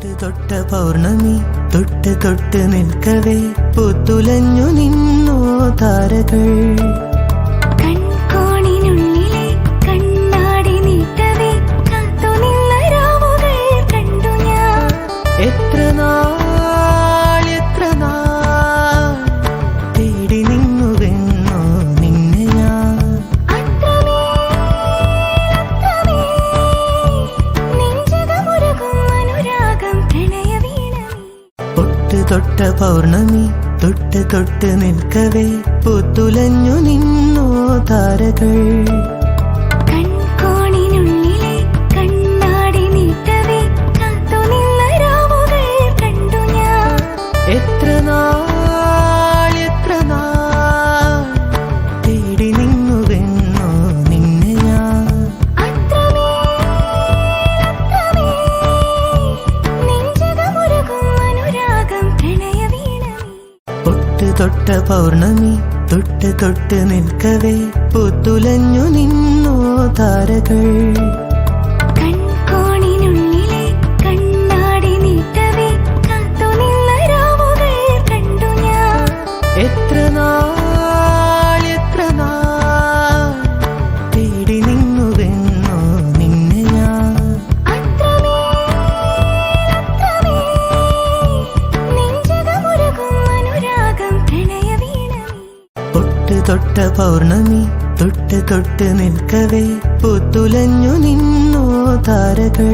തൊട്ട് തൊട്ട പൗർണമി തൊട്ട് തൊട്ട് നിൽക്കവേ പൂത്തുലഞ്ഞു നിന്നോ താരകൾ. കൺകോണിനുള്ളിലെ കണ്ണാടി നീട്ടവേ കാത്തുനിന്ന രാവുകൾ കണ്ടു ഞാൻ. എത്ര നാൾ തേടി നിന്നുവെന്നോ നിന്നെ ഞാൻ. തൊട്ട് തൊട്ട പൗർണമി തൊട്ട് തൊട്ട് നിൽക്കവേ പൂത്തുലഞ്ഞു നിന്നോ താരകൾ. കൺകോണിനുള്ളിലെ കണ്ണാടി നീട്ടവേ കാത്തുനിന്ന രാവുകൾ കണ്ടു ഞാൻ. എത്ര നാൾ തേടി നിന്നുവെന്നോ നിന്നെ ഞാൻ. തൊട്ട് തൊട്ട പൗർണമി തൊട്ട് തൊട്ട് നിൽക്കവേ പൂത്തുലഞ്ഞു നിന്നോ താരകൾ. കൺകോണിനുള്ളിലെ കണ്ണാടി നീട്ടവേ കാത്തുനിന്ന രാവുകൾ കണ്ടു ഞാൻ. എത്ര നാൾ തേടി നിന്നുവെന്നോ നിന്നെ ഞാൻ. തൊട്ട് തൊട്ട പൗർണമി തൊട്ട് തൊട്ട് നിൽക്കവേ പൂത്തുലഞ്ഞു നിന്നോ താരകൾ.